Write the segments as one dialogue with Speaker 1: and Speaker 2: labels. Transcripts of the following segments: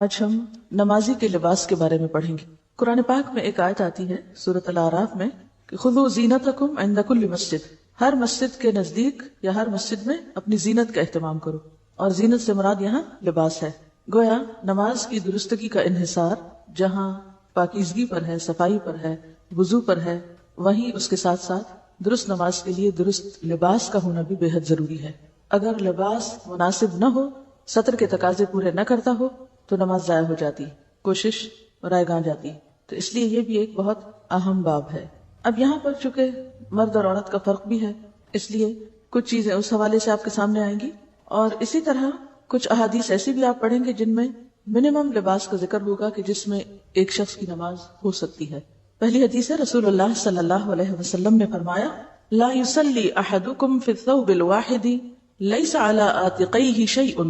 Speaker 1: آج ہم نمازی کے لباس کے بارے میں پڑھیں گے۔ قرآن پاک میں ایک آیت آتی ہے سورۃ الاعراف میں کہ خذوا زینتکم عند کل مسجد، ہر مسجد کے نزدیک یا ہر مسجد میں اپنی زینت کا اہتمام کرو، اور زینت سے مراد یہاں لباس ہے۔ گویا نماز کی درستگی کا انحصار جہاں پاکیزگی پر ہے، صفائی پر ہے، وضو پر ہے، وہیں اس کے ساتھ ساتھ درست نماز کے لیے درست لباس کا ہونا بھی بے حد ضروری ہے۔ اگر لباس مناسب نہ ہو، سطر کے تقاضے پورے نہ کرتا ہو تو نماز ضائع ہو جاتی ہے، کوشش رائے گاں جاتی ہے۔ تو اس لیے یہ بھی ایک بہت اہم باب ہے۔ اب یہاں پر چونکہ مرد اور عورت کا فرق بھی ہے، اس لیے کچھ چیزیں اس حوالے سے آپ کے سامنے آئیں گی، اور اسی طرح کچھ احادیث ایسی بھی آپ پڑھیں گے جن میں منیمم لباس کا ذکر ہوگا کہ جس میں ایک شخص کی نماز ہو سکتی ہے۔ پہلی حدیث ہے، رسول اللہ صلی اللہ علیہ وسلم نے فرمایا، لا یصلی احدکم فی الثوب الواحد لیس علی عاتقیہ شیء،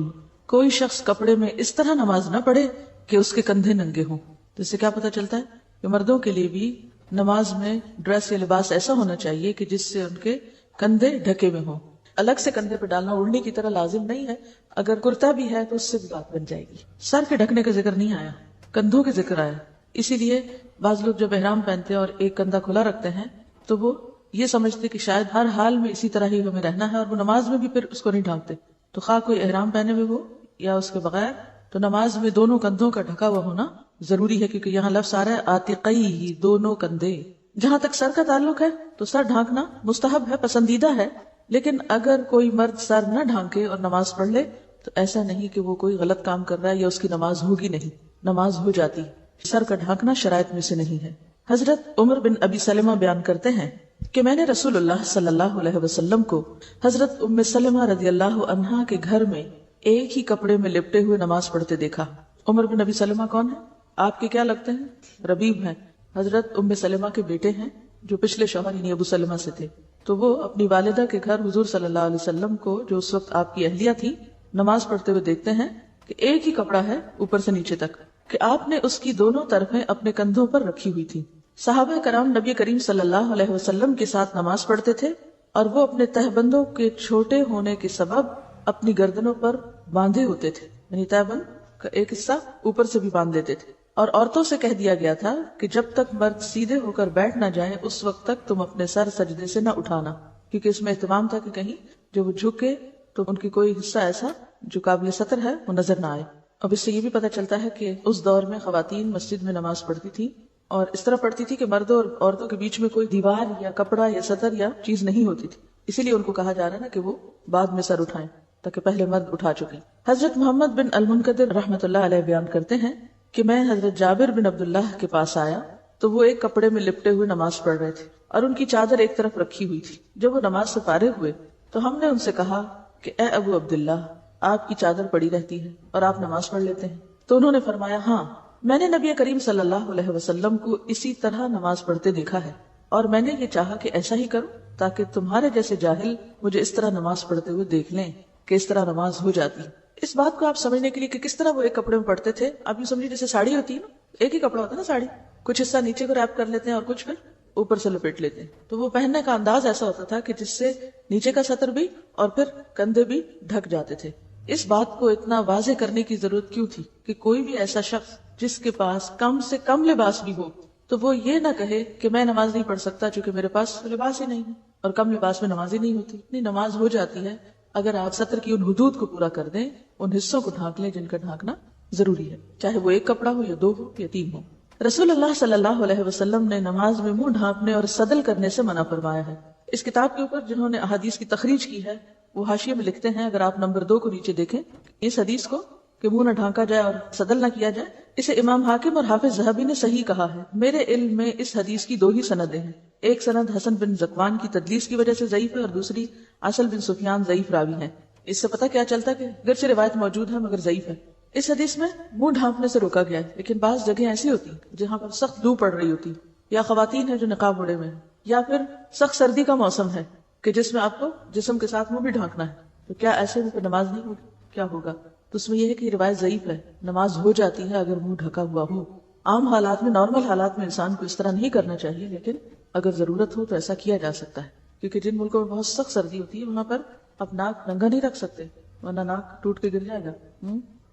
Speaker 1: کوئی شخص کپڑے میں اس طرح نماز نہ پڑھے کہ اس کے کندھے ننگے ہوں۔ تو اس سے کیا پتہ چلتا ہے کہ مردوں کے لیے بھی نماز میں ڈریس یا لباس ایسا ہونا چاہیے کہ جس سے ان کے کندھے ڈھکے ہوئے ہوں۔ الگ سے کندھے پہ ڈالنا اوڑھنے کی طرح لازم نہیں ہے، اگر کرتا بھی ہے تو اس سے بھی بات بن جائے گی۔ سر کے ڈھکنے کا ذکر نہیں آیا، کندھوں کے ذکر آیا۔ اسی لیے بعض لوگ جب احرام پہنتے ہیں اور ایک کندھا کھلا رکھتے ہیں تو وہ یہ سمجھتے کہ شاید ہر حال میں اسی طرح ہی ہمیں رہنا ہے، اور وہ نماز میں بھی پھر اس کو نہیں ڈھانپتے۔ تو خواہ کوئی احرام پہنے ہوئے ہو یا اس کے بغیر، تو نماز میں دونوں کندھوں کا ڈھکا ہوا ہونا ضروری ہے، کیونکہ یہاں لفظ آ رہا ہے عاتقیہ، دونوں کندھے۔ جہاں تک سر کا تعلق ہے تو سر ڈھانکنا مستحب ہے، پسندیدہ ہے، لیکن اگر کوئی مرد سر نہ ڈھانکے اور نماز پڑھ لے تو ایسا نہیں کہ وہ کوئی غلط کام کر رہا ہے یا اس کی نماز ہوگی نہیں، نماز ہو جاتی۔ سر کا ڈھانکنا شرائط میں سے نہیں ہے۔ حضرت عمر بن ابی سلمہ بیان کرتے ہیں کہ میں نے رسول اللہ صلی اللہ علیہ وسلم کو حضرت ام سلمہ رضی اللہ عنہا کے گھر میں ایک ہی کپڑے میں لپٹے ہوئے نماز پڑھتے دیکھا۔ عمر بن ابی سلمہ کون ہے؟ آپ کے کیا لگتے ہیں؟ ربیب ہیں، حضرت ام سلمہ کے بیٹے ہیں جو پچھلے شوہر یعنی ابو سلمہ سے تھے۔ تو وہ اپنی والدہ کے گھر حضور صلی اللہ علیہ وسلم کو، جو اس وقت آپ کی اہلیہ تھی، نماز پڑھتے ہوئے دیکھتے ہیں کہ ایک ہی کپڑا ہے اوپر سے نیچے تک، کہ آپ نے اس کی دونوں طرفیں اپنے کندھوں پر رکھی ہوئی تھی۔ صحابہ کرام نبی کریم صلی اللہ علیہ وسلم کے ساتھ نماز پڑھتے تھے، اور وہ اپنے تہبندوں کے چھوٹے ہونے کے سبب اپنی گردنوں پر باندھے ہوتے تھے، یعنی تہبند کا ایک حصہ اوپر سے بھی باندھ دیتے تھے۔ اور عورتوں سے کہہ دیا گیا تھا کہ جب تک مرد سیدھے ہو کر بیٹھ نہ جائیں اس وقت تک تم اپنے سر سجدے سے نہ اٹھانا، کیونکہ اس میں اہتمام تھا کہ کہیں جب وہ جھکے تو ان کی کوئی حصہ ایسا جو قابل ستر ہے وہ نظر نہ آئے۔ اب اس سے یہ بھی پتہ چلتا ہے کہ اس دور میں خواتین مسجد میں نماز پڑھتی تھی، اور اس طرح پڑھتی تھی کہ مردوں اور عورتوں کے بیچ میں کوئی دیوار یا کپڑا یا سطر یا چیز نہیں ہوتی تھی، اسی لیے ان کو کہا جا رہا ہے نا کہ وہ بعد میں سر اٹھائیں، تاکہ پہلے مرد اٹھا چکے۔ حضرت محمد بن المنکدر رحمۃ اللہ علیہ بیان کرتے ہیں کہ میں حضرت جابر بن عبداللہ کے پاس آیا تو وہ ایک کپڑے میں لپٹے ہوئے نماز پڑھ رہے تھے، اور ان کی چادر ایک طرف رکھی ہوئی تھی۔ جب وہ نماز سے فارغ ہوئے تو ہم نے ان سے کہا کہ اے ابو عبداللہ، آپ کی چادر پڑی رہتی ہے اور آپ نماز پڑھ لیتے ہیں؟ تو انہوں نے فرمایا، ہاں، میں نے نبی کریم صلی اللہ علیہ وسلم کو اسی طرح نماز پڑھتے دیکھا ہے، اور میں نے یہ چاہا کہ ایسا ہی کروں تاکہ تمہارے جیسے جاہل مجھے اس طرح نماز پڑھتے ہوئے دیکھ لیں کہ اس طرح نماز ہو جاتی۔ اس بات کو آپ سمجھنے کے لیے کہ کس طرح وہ ایک کپڑے میں پڑھتے تھے، آپ یہ سمجھے جیسے ساڑی ہوتی ہے نا، ایک ہی کپڑا ہوتا ہے نا ساڑی، کچھ حصہ نیچے کو ریپ کر لیتے ہیں اور کچھ پھر اوپر سے لپیٹ لیتے ہیں، تو وہ پہننے کا انداز ایسا ہوتا تھا کہ جس سے نیچے کا سطر بھی اور پھر کندھے بھی ڈھک جاتے تھے۔ اس بات کو اتنا واضح کرنے کی ضرورت کیوں تھی کہ کوئی بھی ایسا شخص جس کے پاس کم سے کم لباس بھی ہو تو وہ یہ نہ کہے کہ میں نماز نہیں پڑھ سکتا چونکہ میرے پاس لباس ہی نہیں ہے، اور کم لباس میں نماز ہی نہیں ہوتی۔ نہیں، نماز ہو جاتی ہے اگر آپ سطر کی ان حدود کو پورا کر دیں، ان حصوں کو ڈھانک لیں جن کا ڈھانکنا ضروری ہے، چاہے وہ ایک کپڑا ہو یا دو ہو یا تین ہو۔ رسول اللہ صلی اللہ علیہ وسلم نے نماز میں منہ ڈھانپنے اور صدل کرنے سے منع فرمایا ہے۔ اس کتاب کے اوپر جنہوں نے احادیث کی تخریج کی ہے وہ حاشیے میں لکھتے ہیں، اگر آپ نمبر 2 کو نیچے دیکھیں، اس حدیث کو کہ منہ نہ ڈھانکا جائے اور صدل نہ کیا جائے، اسے امام حاکم اور حافظ ذہبی نے صحیح کہا ہے۔ میرے علم میں اس حدیث کی 2 ہی سندیں ہیں، ایک سند حسن بن ذکوان کی تدلیس کی وجہ سے ضعیف ہے، اور دوسری اصل بن سفیان ضعیف راوی ہیں۔ اس سے پتہ کیا چلتا ہے کہ اگرچہ روایت موجود ہے مگر ضعیف ہے۔ اس حدیث میں منہ ڈھانپنے سے روکا گیا ہے، لیکن بعض جگہیں ایسی ہوتی ہیں جہاں پر سخت لو پڑ رہی ہوتی، یا خواتین ہیں جو نقاب اوڑے ہوئے ہیں، یا پھر سخت سردی کا موسم ہے کہ جس میں آپ کو جسم کے ساتھ منہ بھی ڈھانکنا ہے، تو کیا ایسے میں نماز نہیں ہوگی؟ کیا ہوگا؟ تو اس میں یہ ہے کہ روایت ضعیف ہے، نماز ہو جاتی ہے اگر منہ ڈھکا ہوا ہو۔ عام حالات میں، نارمل حالات میں انسان کو اس طرح نہیں کرنا چاہیے، لیکن اگر ضرورت ہو تو ایسا کیا جا سکتا ہے، کیونکہ جن ملکوں میں بہت سخت سردی ہوتی ہے وہاں پر آپ ناک ننگا نہیں رکھ سکتے، ورنہ ناک ٹوٹ کے گر جائے گا،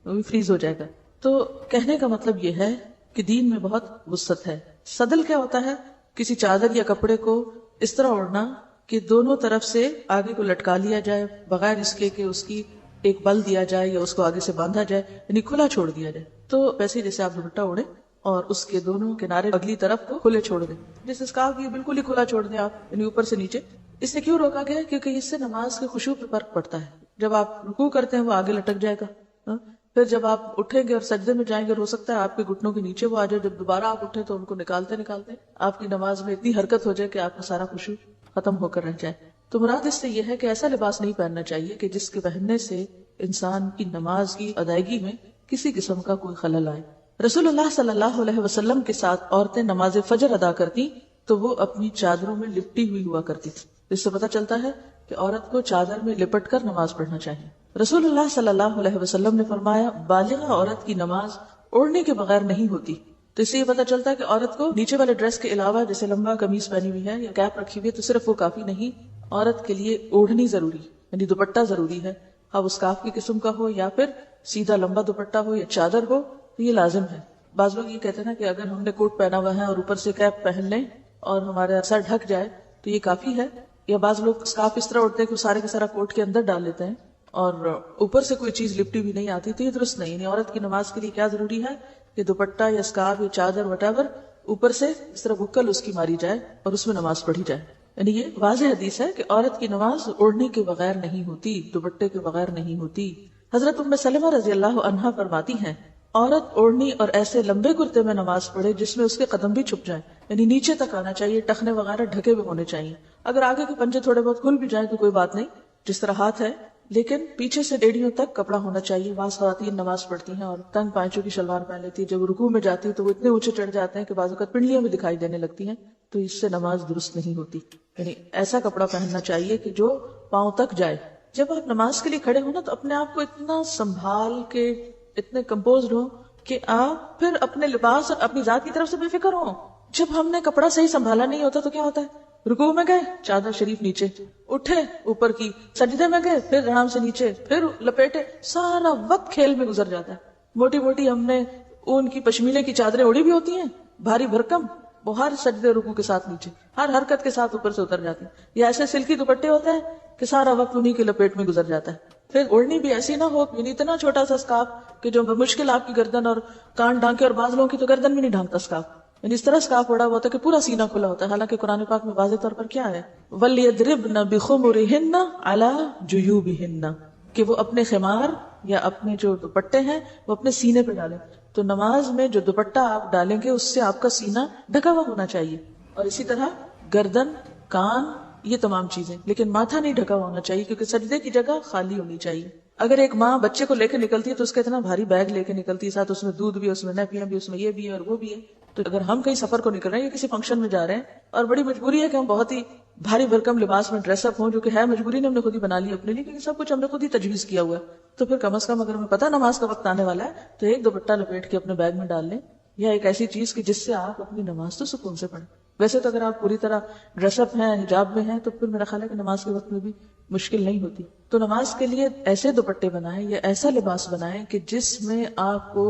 Speaker 1: وہ بھی فریز ہو جائے گا۔ تو کہنے کا مطلب یہ ہے کہ دین میں بہت وسعت ہے. صدل کیا ہوتا ہے؟ کسی چادر یا کپڑے کو اس طرح اوڑھنا کہ دونوں طرف سے آگے کو لٹکا لیا جائے بغیر اس کے کہ اس کی ایک بل دیا جائے یا اس کو آگے سے باندھا جائے، یعنی کھلا چھوڑ دیا جائے. تو ویسے جیسے آپ دوپٹہ اوڑھیں اور اس کے دونوں کنارے اگلی طرف کو کھلے چھوڑ دیں، جیسے اسکارف بھی بالکل ہی کھلا چھوڑ دیں آپ، یعنی اوپر سے نیچے. اس سے کیوں روکا گیا؟ کیونکہ اس سے نماز کے خشوع پہ فرق پڑتا ہے. جب آپ رکوع کرتے ہیں وہ آگے لٹک جائے گا، پھر جب آپ اٹھیں گے اور سجدے میں جائیں گے ہو سکتا ہے آپ کے گھٹنوں کے نیچے وہ آ جائے. جب دوبارہ آپ اٹھیں تو ان کو نکالتے آپ کی نماز میں اتنی حرکت ہو جائے کہ آپ کا سارا خشوع ختم ہو کر رہ جائے. تو مراد اس سے یہ ہے کہ ایسا لباس نہیں پہننا چاہیے کہ جس کے پہننے سے انسان کی نماز کی ادائیگی میں کسی قسم کا کوئی خلل آئے. رسول اللہ صلی اللہ علیہ وسلم کے ساتھ عورتیں نماز فجر ادا کرتی تو وہ اپنی چادروں میں لپٹی ہوئی ہوا کرتی تھی. اس سے پتہ چلتا ہے کہ عورت کو چادر میں لپٹ کر نماز پڑھنا چاہیے. رسول اللہ صلی اللہ علیہ وسلم نے فرمایا بالغہ عورت کی نماز اوڑھنے کے بغیر نہیں ہوتی. تو اس سے یہ پتہ چلتا ہے کہ عورت کو نیچے والے ڈریس کے علاوہ جیسے لمبا قمیص پہنی ہوئی ہے یا کیپ رکھی ہوئی ہے تو صرف وہ کافی نہیں، عورت کے لیے اوڑھنی ضروری، یعنی دوپٹہ ضروری ہے. اب اس کاف کی قسم کا ہو یا پھر سیدھا لمبا دوپٹہ ہو یا چادر ہو تو یہ لازم ہے. بعض لوگ یہ کہتے ہیں نا کہ اگر ہم نے کوٹ پہنا ہوا ہے اور اوپر سے کیپ پہن لیں اور ہمارا سر ڈھک جائے تو یہ کافی ہے. یا بعض لوگ اسکارف اس طرح اڑتے ہیں کہ سارے کے سارا کوٹ کے اندر ڈال لیتے ہیں اور اوپر سے کوئی چیز لپٹی بھی نہیں آتی، تو یہ درست نہیں. یعنی عورت کی نماز کے لیے کیا ضروری ہے کہ دوپٹہ یا اسکارف یا چادر وٹیور اوپر سے اس طرح بکل اس کی ماری جائے اور اس میں نماز پڑھی جائے. یعنی یہ واضح حدیث ہے کہ عورت کی نماز اوڑھنے کے بغیر نہیں ہوتی، دوپٹے کے بغیر نہیں ہوتی. حضرت ام سلمہ رضی اللہ عنہا فرماتی ہیں عورت اوڑھنی اور ایسے لمبے کرتے میں نماز پڑھے جس میں اس کے قدم بھی چھپ جائیں، یعنی نیچے تک آنا چاہیے، ٹخنے وغیرہ ڈھکے ہوئے ہونے چاہیے. اگر آگے کے پنجے تھوڑے بہت کھل بھی جائیں تو کوئی بات نہیں، جس طرح ہاتھ ہے، لیکن پیچھے سے ایڑیوں تک کپڑا ہونا چاہیے. بعض خواتین نماز پڑھتی ہیں اور تنگ پائچوں کی شلوار پہن لیتی ہے، جب رکوع میں جاتی ہے تو وہ اتنے اونچے چڑھ جاتے ہیں کہ بعض اوقات پنڈلیاں بھی دکھائی دینے لگتی ہیں، تو اس سے نماز درست نہیں ہوتی. یعنی ایسا کپڑا پہننا چاہیے کہ جو پاؤں تک جائے. جب آپ نماز کے لیے کھڑے ہو نا تو اپنے آپ کو اتنا سنبھال کے اتنے کمپوزڈ ہو کہ آپ پھر اپنے لباس اور اپنی ذات کی طرف سے بے فکر ہو. جب ہم نے کپڑا صحیح سنبھالا نہیں ہوتا تو کیا ہوتا ہے؟ رکوع میں گئے چادر شریف نیچے، اٹھے اوپر کی، سجدے میں گئے پھر آرام سے نیچے، پھر لپیٹے، سارا وقت کھیل میں گزر جاتا ہے. موٹی موٹی ہم نے اون کی پشمینے کی چادریں اڑی بھی ہوتی ہیں، بھاری بھرکم، وہ ہر سجدے رکوع کے ساتھ نیچے، ہر حرکت کے ساتھ اوپر سے اتر جاتی ہیں. یا ایسے سلکی دوپٹے ہوتے ہیں کہ سارا وقت انہی کے لپیٹ میں گزر جاتا ہے. پھر اوڑھنی بھی ایسی نہ ہو، یعنی اتنا چھوٹا سا اسکارف کہ جو مشکل آپ کی گردن اور کان ڈھانکے، اور بعض لوگوں کی تو گردن بھی نہیں ڈھانکتا اسکارف، یعنی اس طرح اسکارف اوڑا ہوا ہوتا ہے کہ پورا سینہ کھلا ہوتا ہے. حالانکہ قرآن پاک میں واضح طور پر کیا ہے، وَلْيَضْرِبْنَ بِخُمُرِهِنَّ عَلَى جُيُوبِهِنَّ، کہ وہ اپنے خمار یا اپنے جو دوپٹے ہیں وہ اپنے سینے پہ ڈالیں. تو نماز میں جو دوپٹہ آپ ڈالیں گے اس سے آپ کا سینہ ڈھکا ہوا ہونا چاہیے، اور اسی طرح گردن، کان، یہ تمام چیزیں، لیکن ماتھا نہیں ڈھکا ہوا ہونا چاہیے کیونکہ سجدے کی جگہ خالی ہونی چاہیے. اگر ایک ماں بچے کو لے کے نکلتی ہے تو اس کا اتنا بھاری بیگ لے کے نکلتی ہے، ساتھ اس میں دودھ بھی، اس میں نیپیاں بھی، اس میں یہ بھی ہے اور وہ بھی ہے. تو اگر ہم کہیں سفر کو نکل رہے ہیں یا کسی فنکشن میں جا رہے ہیں اور بڑی مجبوری ہے کہ ہم بہت ہی بھاری بھرکم لباس میں ڈریس اپ ہوں، جو کہ ہے مجبوری نے ہم نے خود ہی بنا لی اپنے لیے، کیونکہ سب کچھ ہم نے خود ہی تجویز کیا ہوا ہے، تو پھر کم از کم اگر ہمیں پتا نماز کا وقت آنے والا ہے تو ایک دوپٹہ لپیٹ کے اپنے بیگ میں ڈال لیں، یا ایک ایسی چیز کہ جس سے آپ اپنی نماز تو سکون سے پڑھیں. ویسے تو اگر آپ پوری طرح ڈریس اپ ہیں، حجاب میں ہیں، تو پھر میرا خیال ہے کہ نماز کے وقت میں بھی مشکل نہیں ہوتی. تو نماز کے لیے ایسے دوپٹے بنائیں یا ایسا لباس بنائیں کہ جس میں آپ کو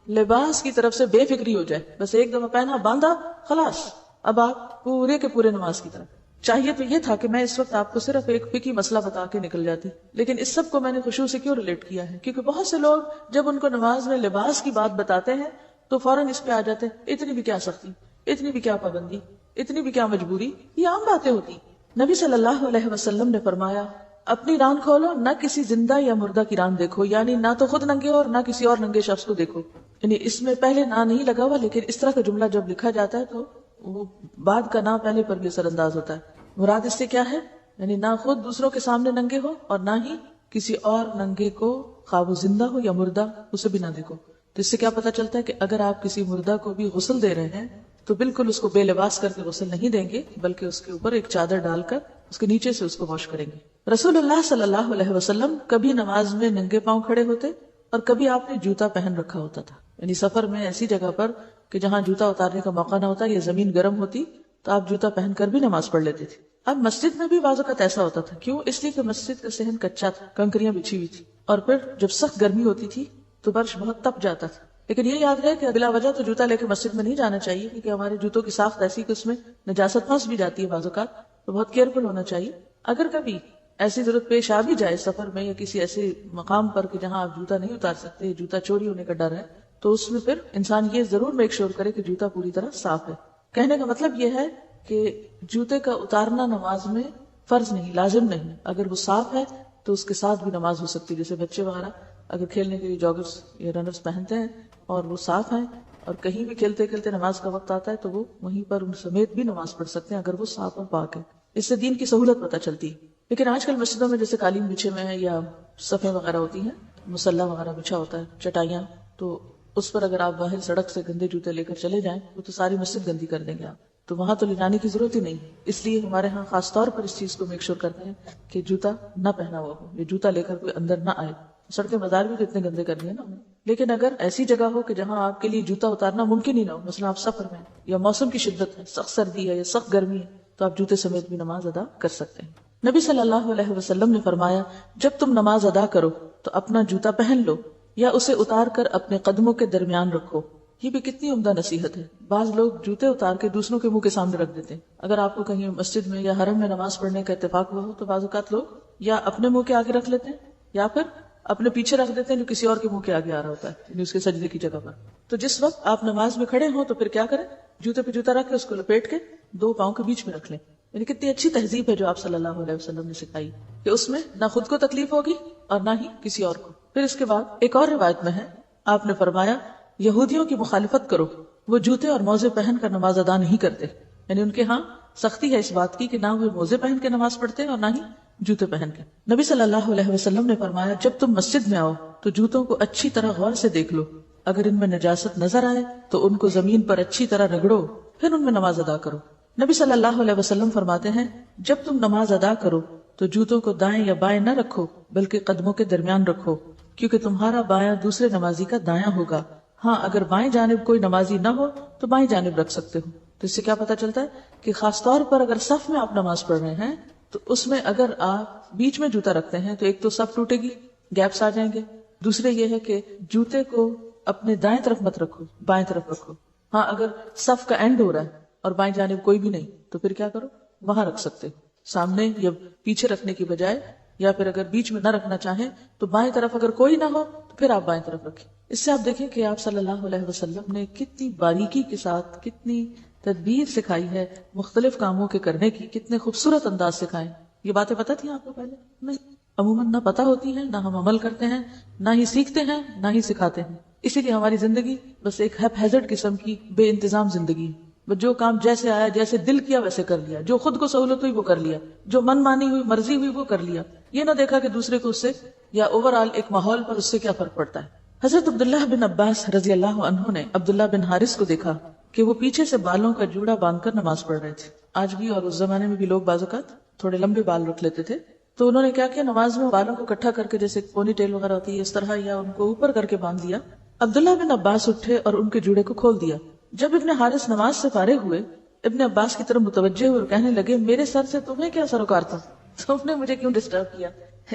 Speaker 1: لباس کی طرف سے بے فکری ہو جائے، بس ایک دفعہ پہنا، باندھا، خلاص، اب آپ پورے کے پورے نماز کی طرف. چاہیے تو یہ تھا کہ میں اس وقت آپ کو صرف ایک فقہی مسئلہ بتا کے نکل جاتی، لیکن اس سب کو میں نے خشوع سے کیوں ریلیٹ کیا ہے؟ کیونکہ بہت سے لوگ جب ان کو نماز میں لباس کی بات بتاتے ہیں تو فوراً اس پہ آ جاتے ہیں، اتنی بھی کیا سختی، اتنی بھی کیا پابندی، اتنی بھی کیا مجبوری. یہ عام باتیں ہوتی. نبی صلی اللہ علیہ وسلم نے فرمایا اپنی ران کھولو، نہ کسی زندہ یا مردہ کی ران دیکھو، یعنی نہ تو خود ننگے ہو اور نہ کسی اور ننگے شخص کو دیکھو. یعنی اس میں پہلے نہ نہیں لگا ہوا، لیکن اس طرح کا جملہ جب لکھا جاتا ہے تو وہ بعد کا نہ پہلے پر بھی اثر انداز ہوتا ہے. مراد اس سے کیا ہے؟ یعنی نہ خود دوسروں کے سامنے ننگے ہو اور نہ ہی کسی اور ننگے کو، خواہ وہ زندہ ہو یا مردہ، اسے بھی نہ دیکھو. تو اس سے کیا پتا چلتا ہے کہ اگر آپ کسی مردہ کو بھی غسل دے رہے ہیں تو بالکل اس کو بے لباس کر کے غسل نہیں دیں گے، بلکہ اس کے اوپر ایک چادر ڈال کر اس کے نیچے سے اس کو واش کریں گے. رسول اللہ صلی اللہ علیہ وسلم کبھی نماز میں ننگے پاؤں کھڑے ہوتے اور کبھی آپ نے جوتا پہن رکھا ہوتا تھا. یعنی سفر میں ایسی جگہ پر کہ جہاں جوتا اتارنے کا موقع نہ ہوتا یا زمین گرم ہوتی تو آپ جوتا پہن کر بھی نماز پڑھ لیتے تھے. اب مسجد میں بھی بعض اوقات ایسا ہوتا تھا. کیوں؟ اس لیے کہ مسجد کا صحن کچا تھا، کنکریاں بچھی ہوئی تھی، اور پھر جب سخت گرمی ہوتی تھی تو فرش بہت تپ جاتا تھا. لیکن یہ یاد رہے کہ بلا وجہ تو جوتا لے کے مسجد میں نہیں جانا چاہیے، کیونکہ ہمارے جوتوں کی ساخت ایسی کہ اس میں نجاست پھنس بھی جاتی ہے بعض اوقات، تو بہت کیئرفل ہونا چاہیے۔ اگر کبھی ایسی ضرورت پیش آ بھی جائے سفر میں یا کسی ایسے مقام پر کہ جہاں آپ جوتا نہیں اتار سکتے، جوتا چوری ہونے کا ڈر ہے، تو اس میں پھر انسان یہ ضرور میک شور کرے کہ جوتا پوری طرح صاف ہے۔ کہنے کا مطلب یہ ہے کہ جوتے کا اتارنا نماز میں فرض نہیں، لازم نہیں، اگر وہ صاف ہے تو اس کے ساتھ بھی نماز ہو سکتی ہے۔ جیسے بچے وغیرہ اگر کھیلنے کے لیے جاگرز یا رنرز پہنتے ہیں اور وہ صاف ہیں اور کہیں بھی کھیلتے کھیلتے نماز کا وقت آتا ہے تو وہ وہیں پر ان سمیت بھی نماز پڑھ سکتے ہیں اگر وہ صاف اور پاک ہے۔ اس سے دین کی سہولت پتہ چلتی ہے۔ لیکن آج کل مسجدوں میں جیسے قالین بچھے ہوئے ہیں یا صفیں وغیرہ ہوتی ہیں، مصلی وغیرہ بچھا ہوتا ہے، چٹائیاں، تو اس پر اگر آپ باہر سڑک سے گندے جوتے لے کر چلے جائیں وہ تو ساری مسجد گندی کر دیں گے آپ، تو وہاں تو لے جانے کی ضرورت ہی نہیں۔ اس لیے ہمارے ہاں خاص طور پر اس چیز کو میک شور کرتے ہیں کہ جوتا نہ پہنا ہوا ہو، یہ جوتا لے کر کوئی اندر نہ آئے۔ سڑکیں بازار بھی تو اتنے گندے کر دیے نا۔ لیکن اگر ایسی جگہ ہو کہ جہاں آپ کے لیے جوتا اتارنا ممکن ہی نہ ہو، مثلا آپ سفر میں یا موسم کی شدت ہے، سخت سردی ہے یا سخت گرمی ہے، تو آپ جوتے سمیت بھی نماز ادا کر سکتے ہیں۔ نبی صلی اللہ علیہ وسلم نے فرمایا، جب تم نماز ادا کرو تو اپنا جوتا پہن لو یا اسے اتار کر اپنے قدموں کے درمیان رکھو۔ یہ بھی کتنی عمدہ نصیحت ہے۔ بعض لوگ جوتے اتار کے دوسروں کے منہ کے سامنے رکھ دیتے ہیں۔ اگر آپ کو کہیں مسجد میں یا حرم میں نماز پڑھنے کا اتفاق ہوا ہو تو بعض اوقات لوگ یا اپنے منہ کے آگے رکھ لیتے ہیں یا پھر اپنے پیچھے رکھ دیتے ہیں جو کسی اور کے منہ کے آگے آ رہا ہوتا ہے، یعنی اس کے سجدے کی جگہ پر۔ تو جس وقت آپ نماز میں کھڑے ہوں تو پھر کیا کریں؟ جوتے پہ جوتا رکھ کے اس کو لپیٹ کے دو پاؤں کے بیچ میں رکھ لیں۔ یعنی کتنی اچھی تہذیب ہے جو آپ صلی اللہ علیہ وسلم نے سکھائی کہ اس میں نہ خود کو تکلیف ہوگی اور نہ ہی کسی اور کو۔ پھر اس کے بعد ایک اور روایت میں ہے، آپ نے فرمایا، یہودیوں کی مخالفت کرو، وہ جوتے اور موزے پہن کر نماز ادا نہیں کرتے۔ یعنی ان کے ہاں سختی ہے اس بات کی کہ نہ وہ موزے پہن کے نماز پڑھتے اور نہ ہی جوتے پہن کے۔ نبی صلی اللہ علیہ وسلم نے فرمایا، جب تم مسجد میں آؤ تو جوتوں کو اچھی طرح غور سے دیکھ لو، اگر ان میں نجاست نظر آئے تو ان کو زمین پر اچھی طرح رگڑو، پھر ان میں نماز ادا کرو۔ نبی صلی اللہ علیہ وسلم فرماتے ہیں، جب تم نماز ادا کرو تو جوتوں کو دائیں یا بائیں نہ رکھو بلکہ قدموں کے درمیان رکھو، کیونکہ تمہارا بایاں دوسرے نمازی کا دایاں ہوگا۔ ہاں اگر بائیں جانب کوئی نمازی نہ ہو تو بائیں جانب رکھ سکتے ہو۔ تو اس سے کیا پتہ چلتا ہے کہ خاص طور پر اگر صف میں آپ نماز پڑھ رہے ہیں تو اس میں اگر آپ بیچ میں جوتا رکھتے ہیں تو ایک تو صف ٹوٹے گی، گیپس آ جائیں گے، دوسرے یہ ہے کہ جوتے کو اپنے دائیں طرف مت رکھو، بائیں طرف رکھو۔ ہاں اگر صف کا اینڈ ہو رہا ہے اور بائیں جانب کوئی بھی نہیں تو پھر کیا کرو، وہاں رکھ سکتے ہو، سامنے یا پیچھے رکھنے کی بجائے، یا پھر اگر بیچ میں نہ رکھنا چاہیں تو بائیں طرف اگر کوئی نہ ہو تو پھر آپ بائیں طرف رکھیں۔ اس سے آپ دیکھیں کہ آپ صلی اللہ علیہ وسلم نے کتنی باریکی کے ساتھ کتنی تدبیر سکھائی ہے مختلف کاموں کے کرنے کی، کتنے خوبصورت انداز سکھائے۔ یہ باتیں پتہ تھیں آپ کو پہلے؟ نہیں، عموماً نہ پتہ ہوتی ہیں، نہ ہم عمل کرتے ہیں، نہ ہی سیکھتے ہیں، نہ ہی سکھاتے ہیں۔ اسی لیے ہماری زندگی بس ایک ہیپ ہیزرڈ قسم کی بے انتظام زندگی ہے۔ جو کام جیسے آیا، جیسے دل کیا ویسے کر لیا، جو خود کو سہولت ہوئی وہ کر لیا، جو من مانی ہوئی، مرضی ہوئی وہ کر لیا، یہ نہ دیکھا کہ دوسرے کو اس سے یا اوور آل ایک ماحول پر اس سے کیا فرق پڑتا ہے۔ حضرت عبداللہ بن عباس رضی اللہ عنہ نے عبداللہ بن حارث کو دیکھا کہ وہ پیچھے سے بالوں کا جوڑا باندھ کر نماز پڑھ رہے تھے۔ آج بھی اور اس زمانے میں بھی لوگ بعض اوقات تھوڑے لمبے بال رکھ لیتے تھے، تو انہوں نے کیا کیا، نماز میں بالوں کو اکٹھا کر کے جیسے پونی ٹیل وغیرہ ہوتی ہے اس طرح، یا ان کو اوپر کر کے باندھ دیا۔ عبداللہ بن عباس اٹھے اور ان کے جوڑے کو کھول دیا۔ جب ابن حارث نماز سے فارغ ہوئے، ابن عباس کی طرف متوجہ ہوئے اور کہنے لگے، میرے سر سے تمہیں کیا سروکار تھا، تم نے مجھے کیوں ڈسٹرب کیا؟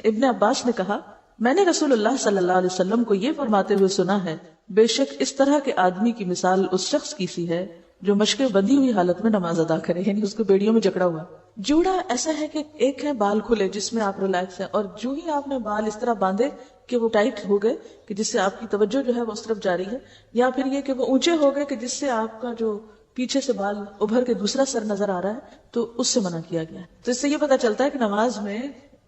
Speaker 1: ابن عباس نے کہا، میں نے رسول اللہ صلی اللہ علیہ وسلم کو یہ فرماتے ہوئے سنا ہے، بے شک اس طرح کے آدمی کی مثال اس شخص کی سی ہے جو مشقیں بندھی ہوئی حالت میں نماز ادا کرے، یعنی اس کو بیڑیوں میں جکڑا ہوا۔ جوڑا ایسا ہے کہ ایک ہے بال کھلے جس میں آپ ریلیکس ہیں، اور جو ہی آپ نے بال اس طرح باندھے کہ وہ ٹائٹ ہو گئے کہ جس سے آپ کی توجہ جو ہے وہ اس طرف جاری ہے، یا پھر یہ کہ وہ اونچے ہو گئے کہ جس سے آپ کا جو پیچھے سے بال ابھر کے دوسرا سر نظر آ رہا ہے، تو اس سے منع کیا گیا ہے۔ تو اس سے یہ پتا چلتا ہے کہ نماز میں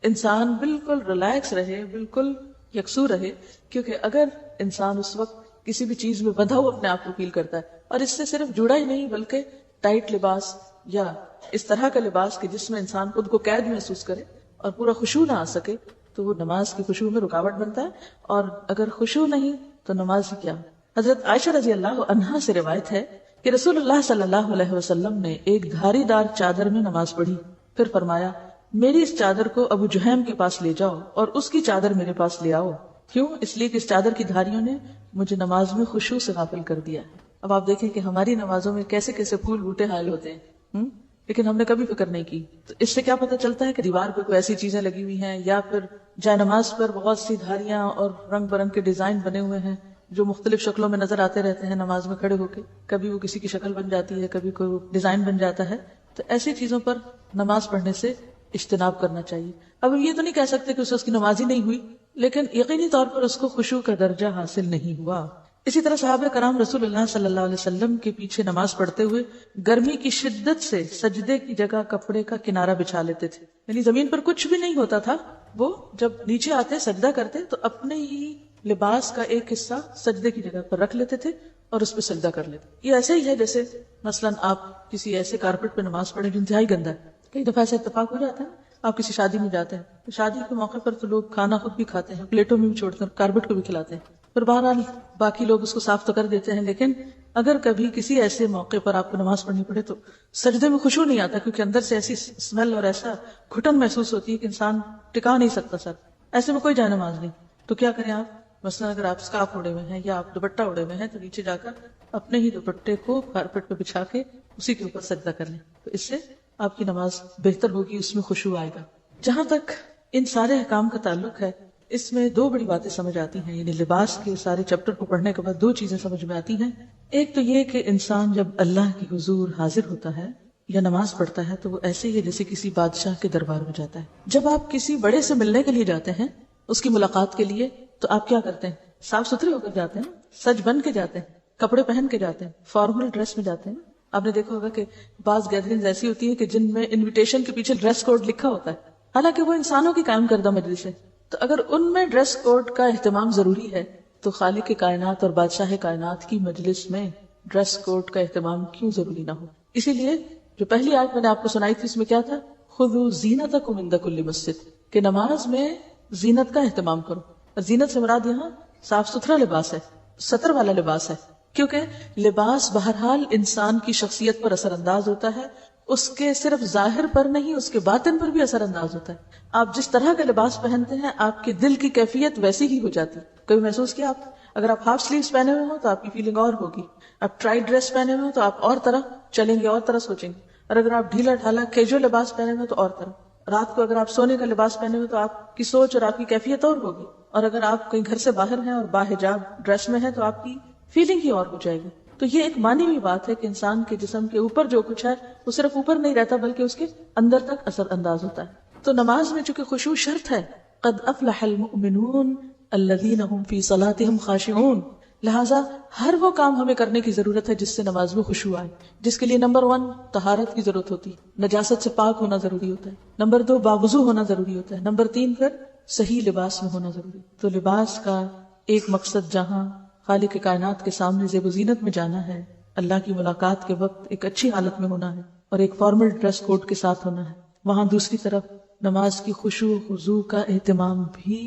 Speaker 1: انسان بالکل ریلیکس رہے، بالکل یکسو رہے، کیونکہ اگر انسان اس وقت کسی بھی چیز میں بندھا ہوا اپنے آپ کو فیل کرتا ہے، اور اس سے صرف جڑا ہی نہیں بلکہ ٹائٹ لباس یا اس طرح کا لباس کہ جس میں انسان خود کو قید محسوس کرے اور پورا خشوع نہ آ سکے، تو وہ نماز کی خشوع میں رکاوٹ بنتا ہے، اور اگر خشوع نہیں تو نماز ہی کیا۔ حضرت عائشہ رضی اللہ عنہا سے روایت ہے کہ رسول اللہ صلی اللہ علیہ وسلم نے ایک دھاری دار چادر میں نماز پڑھی، پھر فرمایا، میری اس چادر کو ابو جہیم کے پاس لے جاؤ اور اس کی چادر میرے پاس لے آؤ۔ کیوں؟ اس لیے کہ اس چادر کی دھاریوں نے مجھے نماز میں خشوع سے غافل کر دیا۔ اب آپ دیکھیں کہ ہماری نمازوں میں کیسے کیسے پھول بوٹے حائل ہوتے ہیں، لیکن ہم نے کبھی فکر نہیں کی۔ تو اس سے کیا پتہ چلتا ہے کہ دیوار پہ کوئی ایسی چیزیں لگی ہوئی ہیں، یا پھر جائے نماز پر بہت سی دھاریاں اور رنگ برنگ کے ڈیزائن بنے ہوئے ہیں، جو مختلف شکلوں میں نظر آتے رہتے ہیں نماز میں کھڑے ہو کے، کبھی وہ کسی کی شکل بن جاتی ہے، کبھی کوئی ڈیزائن بن جاتا ہے، تو ایسی چیزوں پر نماز پڑھنے سے اجتناب کرنا چاہیے. اب یہ تو نہیں کہہ سکتے کہ اس کی نماز ہی نہیں ہوئی، لیکن یقینی طور پر اس کو خشوع کا درجہ حاصل نہیں ہوا. اسی طرح صحابہ کرام رسول اللہ صلی اللہ علیہ وسلم کے پیچھے نماز پڑھتے ہوئے گرمی کی شدت سے سجدے کی جگہ کپڑے کا کنارہ بچھا لیتے تھے، یعنی زمین پر کچھ بھی نہیں ہوتا تھا، وہ جب نیچے آتے سجدہ کرتے تو اپنے ہی لباس کا ایک حصہ سجدے کی جگہ پر رکھ لیتے تھے اور اس پہ سجدہ کر لیتے. یہ ایسے ہی ہے جیسے مثلاً آپ کسی ایسے کارپیٹ پہ نماز پڑھیں جو انتہائی گندا ہے. کئی دفعہ ایسا اتفاق ہو جاتا ہے، آپ کسی شادی میں جاتے ہیں تو شادی کے موقع پر تو لوگ کھانا خود بھی کھاتے ہیں، پلیٹوں میں بھی چھوڑتے ہیں، کارپیٹ کو بھی کھلاتے ہیں، پھر بہرحال باقی لوگ اس کو صاف تو کر دیتے ہیں. لیکن اگر کبھی کسی ایسے موقع پر آپ کو نماز پڑھنی پڑے تو سجدے میں خشوع نہیں آتا، کیونکہ اندر سے ایسی اسمیل اور ایسا گھٹن محسوس ہوتی ہے کہ انسان ٹکا نہیں سکتا سر. ایسے میں کوئی جائے نماز نہیں. تو کیا کریں آپ؟ مثلا اگر آپ اسکارف اڑے ہوئے ہیں یا آپ دوپٹہ اڑے ہوئے ہیں تو نیچے جا کر اپنے ہی دوپٹے کو کارپیٹ پہ بچھا کے اسی کے اوپر سجدہ کر لیں، تو اس سے آپ کی نماز بہتر ہوگی، اس میں خشوع آئے گا. جہاں تک ان سارے احکام کا تعلق ہے، اس میں دو بڑی باتیں سمجھ آتی ہیں. یعنی لباس کے سارے چیپٹر کو پڑھنے کے بعد دو چیزیں سمجھ میں آتی ہیں. ایک تو یہ کہ انسان جب اللہ کے حضور حاضر ہوتا ہے یا نماز پڑھتا ہے تو وہ ایسے ہی جیسے کسی بادشاہ کے دربار میں جاتا ہے. جب آپ کسی بڑے سے ملنے کے لیے جاتے ہیں، اس کی ملاقات کے لیے، تو آپ کیا کرتے ہیں؟ صاف ستھرے ہو کر جاتے ہیں، سج بن کے جاتے ہیں، کپڑے پہن کے جاتے ہیں، فارمل ڈریس میں جاتے ہیں. آپ نے دیکھا ہوگا کہ بعض گیدرنگز ایسی ہوتی ہیں کہ جن میں انویٹیشن کے پیچھے ڈریس کوڈ لکھا ہوتا ہے، حالانکہ وہ انسانوں کی قائم کردہ مجلس ہے. تو اگر ان میں ڈریس کوڈ کا اہتمام ضروری ہے تو خالق کائنات اور بادشاہ کائنات کی مجلس میں ڈریس کوڈ کا اہتمام کیوں ضروری نہ ہو؟ اسی لیے جو پہلی آیت میں نے آپ کو سنائی تھی اس میں کیا تھا؟ خذوا زینتکم عند کل مسجد، کہ نماز میں زینت کا اہتمام کرو. اور زینت سے مراد یہاں صاف ستھرا لباس ہے، سطر والا لباس ہے، کیونکہ لباس بہرحال انسان کی شخصیت پر اثر انداز ہوتا ہے، اس کے صرف ظاہر پر نہیں اس کے باطن پر بھی اثر انداز ہوتا ہے. آپ جس طرح کا لباس پہنتے ہیں آپ کے دل کی کیفیت ویسی ہی ہو جاتی ہے. کبھی محسوس کیا آپ؟ اگر آپ ہاف سلیوز پہنے ہوئے ہوں تو آپ کی فیلنگ اور ہوگی، آپ ٹائٹ ڈریس پہنے ہوئے ہوں تو آپ اور طرح چلیں گے، اور طرح سوچیں گے. اور اگر آپ ڈھیلا ڈھالا کیجول لباس پہنے ہوئے تو اور طرح. رات کو اگر آپ سونے کا لباس پہنے ہوئے تو آپ کی سوچ اور آپ کی کیفیت اور ہوگی. اور اگر آپ کہیں گھر سے باہر ہیں اور باحجاب ڈریس میں ہیں تو آپ کی فیلنگ ہی اور ہو جائے گی. تو یہ ایک مانی ہوئی بات ہے کہ انسان کے جسم کے اوپر جو کچھ ہے وہ صرف اوپر نہیں رہتا بلکہ اس کے اندر تک اثر انداز ہوتا ہے. تو نماز میں چونکہ خشوع شرط ہے، قد افلح المؤمنون الذین هم فی صلاتهم خاشعون، لہذا ہر وہ کام ہمیں کرنے کی ضرورت ہے جس سے نماز میں خشوع آئے، جس کے لیے نمبر 1 طہارت کی ضرورت ہوتی ہے، نجاست سے پاک ہونا ضروری ہوتا ہے. نمبر 2 باوضو ہونا ضروری ہوتا ہے. نمبر 3 پھر صحیح لباس میں ہونا ضروری. تو لباس کا ایک مقصد جہاں خالق کائنات کے سامنے زیب و زینت میں جانا ہے، اللہ کی ملاقات کے وقت ایک اچھی حالت میں ہونا ہے اور ایک فارمل ڈریس کوڈ کے ساتھ ہونا ہے، وہاں دوسری طرف نماز کی خشوع و خضوع کا اہتمام بھی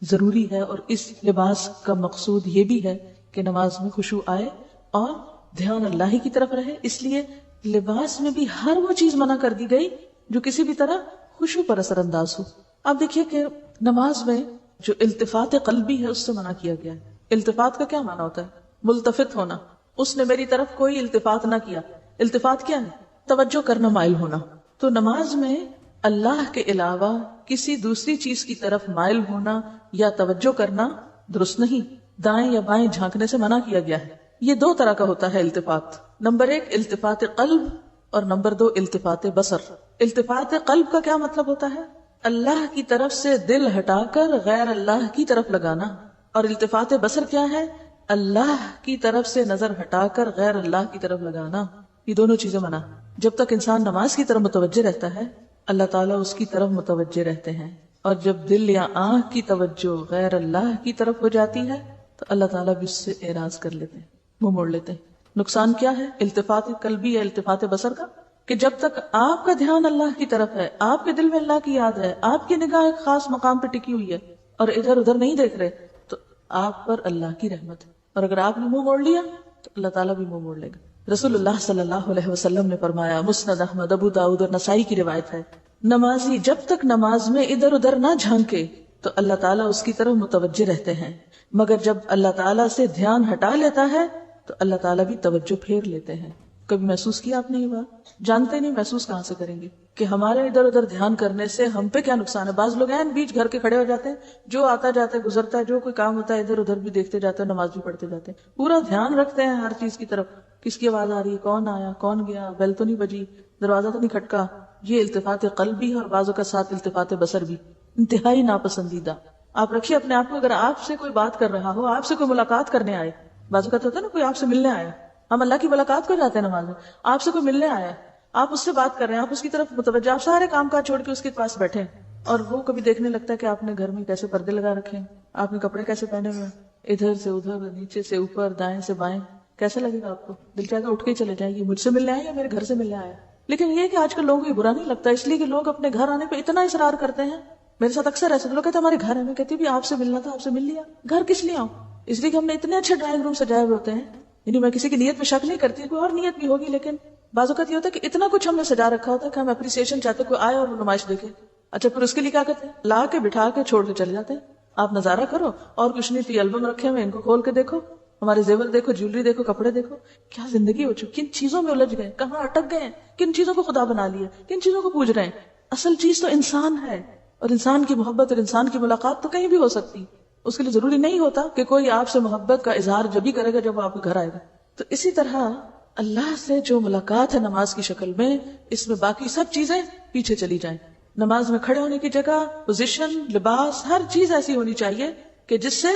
Speaker 1: ضروری ہے. اور اس لباس کا مقصود یہ بھی ہے کہ نماز میں خشوع آئے اور دھیان اللہ ہی کی طرف رہے. اس لیے لباس میں بھی ہر وہ چیز منع کر دی گئی جو کسی بھی طرح خشوع پر اثر انداز ہو. آپ دیکھیے کہ نماز میں جو التفات قلبی ہے اس سے منع کیا گیا ہے. التفات کا کیا معنی ہوتا ہے؟ ملتفت ہونا. اس نے میری طرف کوئی التفات نہ کیا. التفات کیا ہے؟ توجہ کرنا، مائل ہونا. تو نماز میں اللہ کے علاوہ کسی دوسری چیز کی طرف مائل ہونا یا توجہ کرنا درست نہیں. دائیں یا بائیں جھانکنے سے منع کیا گیا ہے. یہ 2 طرح کا ہوتا ہے التفات. نمبر 1 التفات قلب اور نمبر 2 التفات بصر. التفات قلب کا کیا مطلب ہوتا ہے؟ اللہ کی طرف سے دل ہٹا کر غیر اللہ کی طرف لگانا. اور التفات بصر کیا ہے؟ اللہ کی طرف سے نظر ہٹا کر غیر اللہ کی طرف لگانا. یہ دونوں چیزیں منع. جب تک انسان نماز کی طرف متوجہ رہتا ہے اللہ تعالیٰ اس کی طرف متوجہ رہتے ہیں، اور جب دل یا آنکھ کی توجہ غیر اللہ کی طرف ہو جاتی ہے تو اللہ تعالیٰ بھی اس سے اعراض کر لیتے ہیں، منہ موڑ لیتے ہیں. نقصان کیا ہے التفات قلبی یا التفات بصر کا؟ کہ جب تک آپ کا دھیان اللہ کی طرف ہے، آپ کے دل میں اللہ کی یاد ہے، آپ کی نگاہ ایک خاص مقام پہ ٹکی ہوئی ہے اور ادھر ادھر نہیں دیکھ رہے، تو آپ پر اللہ کی رحمت ہے. اور اگر آپ نے منہ موڑ لیا تو اللہ تعالیٰ بھی منہ موڑ لے گا. رسول اللہ صلی اللہ علیہ وسلم نے فرمایا، مسند احمد، ابو داؤد اور نسائی کی روایت ہے، نمازی جب تک نماز میں ادھر ادھر نہ جھانکے تو اللہ تعالیٰ اس کی طرف متوجہ رہتے ہیں، مگر جب اللہ تعالیٰ سے دھیان ہٹا لیتا ہے تو اللہ تعالیٰ بھی توجہ پھیر لیتے ہیں. کبھی محسوس کیا آپ نے یہ بات؟ جانتے نہیں محسوس کہاں سے کریں گے کہ ہمارے ادھر ادھر دھیان کرنے سے ہم پہ کیا نقصان ہے. بعض لوگ ہیں بیچ گھر کے کھڑے ہو جاتے ہیں, جو آتا جاتا ہے گزرتا ہے, جو کوئی کام ہوتا ہے ادھر ادھر بھی دیکھتے جاتے ہیں, نماز بھی پڑھتے جاتے ہیں, پورا دھیان رکھتے ہیں ہر چیز کی طرف, کس کی آواز آ رہی ہے, کون آیا, کون گیا, بیل تو نہیں بجی, دروازہ تو نہیں کھٹکا. یہ التفات قلب بھی اور بعضوں کا ساتھ التفات بصر بھی انتہائی ناپسندیدہ. آپ رکھیے اپنے آپ کو, اگر آپ سے کوئی بات کر رہا ہو, آپ سے کوئی ملاقات کرنے آئے, بعض اوقات ہوتا ہے نا کوئی آپ سے ملنے آیا, ہم اللہ کی ملاقات کو جاتے ہیں نماز میں, آپ سے کوئی ملنے آیا, آپ اس سے بات کر رہے ہیں, آپ اس کی طرف متوجہ, آپ سارے کام کاج چھوڑ کے اس کے پاس بیٹھے, اور وہ کبھی دیکھنے لگتا ہے کہ آپ نے گھر میں کیسے پردے لگا رکھے ہیں, آپ نے کپڑے کیسے پہنے ہوئے, ادھر سے ادھر, نیچے سے اوپر, دائیں سے بائیں, کیسا لگے گا آپ کو؟ دل چاہے گا اٹھ کے ہی چلے جائیں, یہ مجھ سے ملنے آئے یا میرے گھر سے ملنے آیا. لیکن یہ کہ آج کل لوگوں کو یہ برا نہیں لگتا, اس لیے کہ لوگ اپنے گھر آنے پہ اتنا اصرار کرتے ہیں. میرے ساتھ اکثر ایسے لوگ کہتے ہیں ہمارے گھر ہے, میں کہتی بھی آپ سے ملنا تھا, آپ سے مل لیا. گھر کس لیے آؤں؟ اس لیے کہ ہم نے اتنے اچھے ڈرائنگ روم سجائے ہوئے ہوتے ہیں. یعنی میں کسی کی نیت میں شک نہیں کرتی, کوئی اور نیت بھی ہوگی, لیکن بعض اوقات یہ ہوتا ہے کہ اتنا کچھ ہم نے سجا رکھا ہوتا ہے کہ ہم اپریسیشن چاہتے, کوئی آئے اور وہ نمائش دیکھے. اچھا پھر اس کے لیے کیا کرتے ہیں, لا کے بٹھا کے چھوڑ کے چلے جاتے ہیں. آپ نظارہ کرو, اور کچھ نہیں تھی, البم رکھے ہوئے, ان کو کھول کے دیکھو, ہمارے زیور دیکھو, جیولری دیکھو, کپڑے دیکھو. کیا زندگی ہو چکی, کن چیزوں میں الجھ گئے, کہاں اٹک گئے, کن چیزوں کو خدا بنا لیا, کن چیزوں کو پوج رہے ہیں. اصل چیز تو انسان ہے, اور انسان کی محبت اور انسان کی ملاقات تو کہیں بھی ہو سکتی. اس کے لیے ضروری نہیں ہوتا کہ کوئی آپ سے محبت کا اظہار جب ہی کرے گا جب وہ آپ کے گھر آئے گا. تو اسی طرح اللہ سے جو ملاقات ہے نماز کی شکل میں, اس میں باقی سب چیزیں پیچھے چلی جائیں. نماز میں کھڑے ہونے کی جگہ, پوزیشن, لباس, ہر چیز ایسی ہونی چاہیے کہ جس سے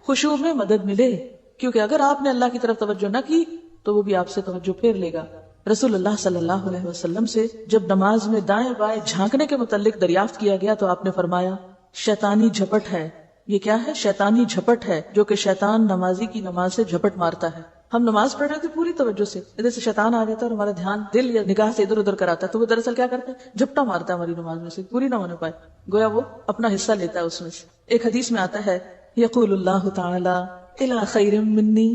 Speaker 1: خشوع میں مدد ملے, کیونکہ اگر آپ نے اللہ کی طرف توجہ نہ کی تو وہ بھی آپ سے توجہ پھیر لے گا. رسول اللہ صلی اللہ علیہ وسلم سے جب نماز میں دائیں بائیں جھانکنے کے متعلق دریافت کیا گیا تو آپ نے فرمایا شیطانی جھپٹ ہے. یہ کیا ہے؟ شیطانی جھپٹ ہے, جو کہ شیطان نمازی کی نماز سے جھپٹ مارتا ہے. ہم نماز پڑھ رہے تھے پوری توجہ سے, ادھر سے شیطان آ جاتا ہے اور ہمارا دھیان دل یا نگاہ سے ادھر ادھر کراتا ہے, تو وہ دراصل کیا کرتا ہے, جھپٹا مارتا ہے ہماری نماز میں سے, پوری نہ ہونے پائے, گویا وہ اپنا حصہ لیتا ہے اس میں سے. ایک حدیث میں آتا ہے یقول اللہ تعالی الی خیر منی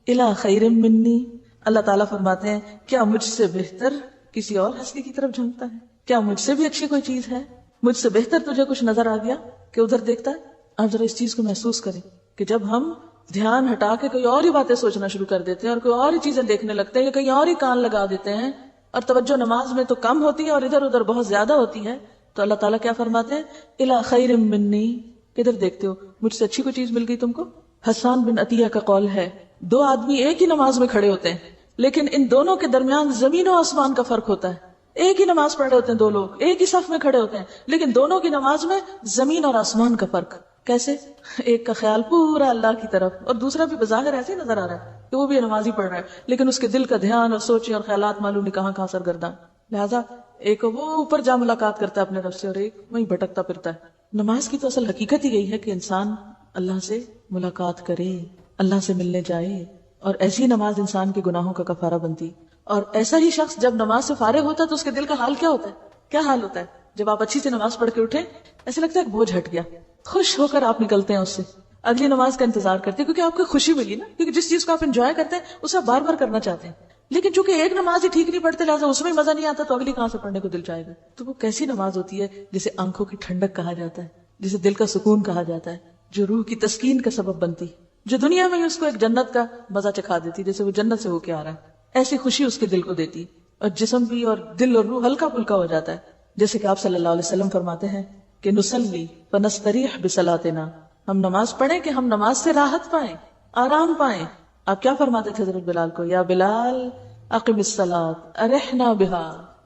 Speaker 1: الی خیر منی, اللہ تعالیٰ فرماتے ہیں کیا مجھ سے بہتر کسی اور ہستی کی طرف جھانکتا ہے؟ کیا مجھ سے بھی اچھی کوئی چیز ہے؟ مجھ سے بہتر تجھے کچھ نظر آ گیا کہ ادھر دیکھتا ہے؟ آپ ذرا اس چیز کو محسوس کریں کہ جب ہم دھیان ہٹا کے کوئی اور ہی باتیں سوچنا شروع کر دیتے ہیں اور کوئی اور ہی چیزیں دیکھنے لگتے ہیں یا کہیں اور ہی کان لگا دیتے ہیں, اور توجہ نماز میں تو کم ہوتی ہے اور ادھر ادھر بہت زیادہ ہوتی ہے, تو اللہ تعالیٰ کیا فرماتے ہیں الی خیر منی, کدھر دیکھتے ہو, مجھ سے اچھی کوئی چیز مل گئی تم کو. حسان بن عطیہ کا قول ہے, دو آدمی ایک ہی نماز میں کھڑے ہوتے ہیں لیکن ان دونوں کے درمیان زمین و آسمان کا فرق ہوتا ہے. ایک ہی نماز پڑھ رہے ہوتے ہیں دو لوگ, ایک ہی صف میں کھڑے ہوتے ہیں, لیکن دونوں کی نماز میں زمین اور آسمان کا فرق. کیسے؟ ایک کا خیال پورا اللہ کی طرف اور دوسرا بھی بظاہر ایسے ہی نظر آ رہا ہے کہ وہ بھی نماز ہی پڑھ رہا ہے, لیکن اس کے دل کا دھیان اور سوچیں اور خیالات معلوم نہیں کہاں کہاں سرگرداں. لہٰذا ایک وہ اوپر جا ملاقات کرتا ہے اپنے رب سے اور ایک وہیں بھٹکتا پھرتا ہے. نماز کی تو اصل حقیقت ہی یہی ہے کہ انسان اللہ سے ملاقات کرے, اللہ سے ملنے جائے, اور ایسی نماز انسان کے گناہوں کا کفارہ بنتی. اور ایسا ہی شخص جب نماز سے فارغ ہوتا ہے تو اس کے دل کا حال کیا ہوتا ہے؟ کیا حال ہوتا ہے جب آپ اچھی سے نماز پڑھ کے اٹھے؟ ایسے لگتا ہے کہ بوجھ ہٹ گیا, خوش ہو کر آپ نکلتے ہیں اس سے, اگلی نماز کا انتظار کرتے ہیں کیونکہ آپ کو خوشی ملی نا, کیونکہ جس چیز کو آپ انجوائے کرتے ہیں اسے آپ بار بار کرنا چاہتے ہیں. لیکن چونکہ ایک نماز ہی ٹھیک نہیں پڑھتے لہٰذا اس میں مزہ نہیں آتا, تو اگلی کہاں سے پڑھنے کو دل چاہے گا؟ تو وہ کیسی نماز ہوتی ہے جسے آنکھوں کی ٹھنڈک کہا جاتا ہے, جسے دل کا سکون کہا جاتا ہے, جو روح کی تسکین کا سبب بنتی, جو دنیا میں اس کو ایک جنت کا مزہ چکھا دیتی, جیسے وہ جنت سے ہو کے آ رہا ہے, ایسی خوشی اس کے دل کو دیتی, اور جسم بھی اور دل اور روح ہلکا پھلکا ہو جاتا ہے. جیسے کہ آپ صلی اللہ علیہ وسلم فرماتے ہیں کہ نصلی فنستریح بصلاتنا, ہم نماز پڑھیں کہ ہم نماز سے راحت پائیں, آرام پائیں. آپ کیا فرماتے تھے حضرت بلال کو, یا بلال اقم الصلاۃ ارحنا بہا,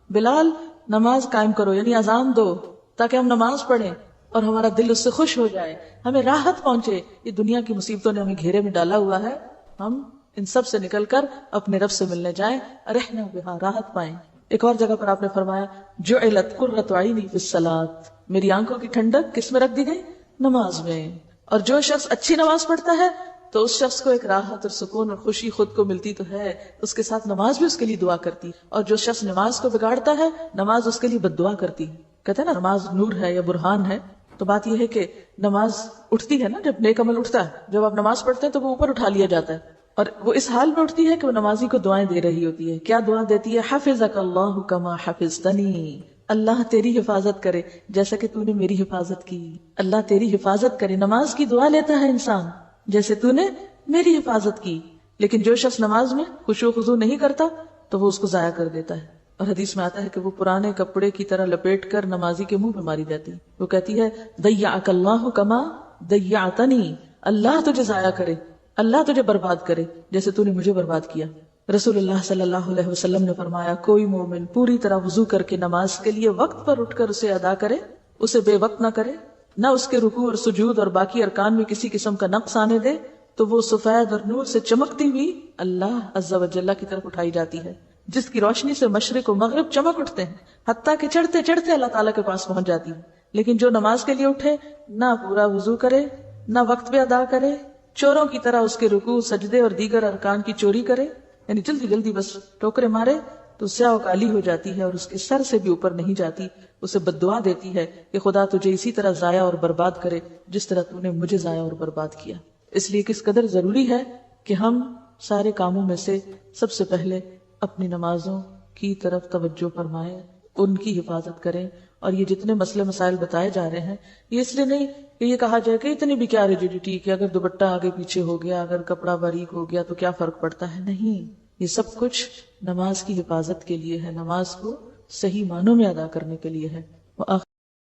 Speaker 1: بلال نماز قائم کرو یعنی اذان دو تاکہ ہم نماز پڑھیں اور ہمارا دل اس سے خوش ہو جائے, ہمیں راحت پہنچے. یہ دنیا کی مصیبتوں نے ہمیں گھیرے میں ڈالا ہوا ہے, ہم ان سب سے نکل کر اپنے رب سے ملنے جائیں, ارحنا بہا, راحت پائیں. ایک اور جگہ پر آپ نے فرمایا جعلت قرۃ عینی فی الصلاۃ, میری آنکھوں کی ٹھنڈک کس میں رکھ دی گئی؟ نماز میں. اور جو شخص اچھی نماز پڑھتا ہے تو اس شخص کو ایک راحت اور سکون اور خوشی خود کو ملتی تو ہے, اس کے ساتھ نماز بھی اس کے لیے دعا کرتی, اور جو شخص نماز کو بگاڑتا ہے نماز اس کے لیے بد دعا کرتی. کہتے ہیں نا نماز نور ہے یا برہان ہے, تو بات یہ ہے کہ نماز اٹھتی ہے نا, جب نیک عمل اٹھتا ہے, جب آپ نماز پڑھتے ہیں تو وہ اوپر اٹھا لیا جاتا ہے, اور وہ اس حال میں اٹھتی ہے کہ وہ نمازی کو دعائیں دے رہی ہوتی ہے. کیا دعا دیتی ہے؟ حفظک اللہ کما حفظتنی, اللہ تیری حفاظت کرے جیسا کہ تو نے میری حفاظت کی, اللہ تیری حفاظت کرے. نماز کی دعا لیتا ہے انسان جیسے تو نے میری حفاظت کی. لیکن جو شخص نماز میں خشوع و خضوع نہیں کرتا تو وہ اس کو ضائع کر دیتا ہے. اور حدیث میں آتا ہے کہ وہ پرانے کپڑے کی طرح لپیٹ کر نمازی کے منہ پہ ماری جاتی ہے. وہ کہتی ہے ضیعک اللہ کما ضیعتنی، اللہ تجھے ضائع کرے، اللہ تجھے برباد کرے جیسے تو نے مجھے برباد کیا. رسول اللہ صلی اللہ علیہ وسلم نے فرمایا کوئی مومن پوری طرح وضو کر کے نماز کے لیے وقت پر اٹھ کر اسے ادا کرے، اسے بے وقت نہ کرے، نہ اس کے رکوع اور سجود اور باقی ارکان میں کسی قسم کا نقص آنے دے، تو وہ سفید اور نور سے چمکتی ہوئی اللہ عز و جل کی طرف اٹھائی جاتی ہے، جس کی روشنی سے مشرق و مغرب چمک اٹھتے ہیں، حتیٰ کہ چڑھتے چڑھتے اللہ تعالیٰ کے پاس پہنچ جاتی ہے. لیکن جو نماز کے لیے اٹھے، نہ پورا وضو کرے، نہ وقت پہ ادا کرے، چوروں کی طرح اس کے رکوع، سجدے اور دیگر ارکان کی چوری کرے، یعنی جلدی جلدی بس ٹوکرے مارے، تو سیاہ و کالی ہو جاتی ہے اور اس کے سر سے بھی اوپر نہیں جاتی. اسے بددعا دیتی ہے کہ خدا تجھے اسی طرح ضائع اور برباد کرے جس طرح تو نے مجھے ضائع اور برباد کیا. اس لیے کس قدر ضروری ہے کہ ہم سارے کاموں میں سے سب سے پہلے اپنی نمازوں کی طرف توجہ فرمائیں، ان کی حفاظت کریں. اور یہ جتنے مسئلے مسائل بتائے جا رہے ہیں، یہ اس لیے نہیں کہ یہ کہا جائے کہ اتنی بھی کیا ریجیڈیٹی کہ اگر دوپٹہ آگے پیچھے ہو گیا، اگر کپڑا باریک ہو گیا تو کیا فرق پڑتا ہے. نہیں، یہ سب کچھ نماز کی حفاظت کے لیے ہے، نماز کو صحیح معنوں میں ادا کرنے کے لیے ہے.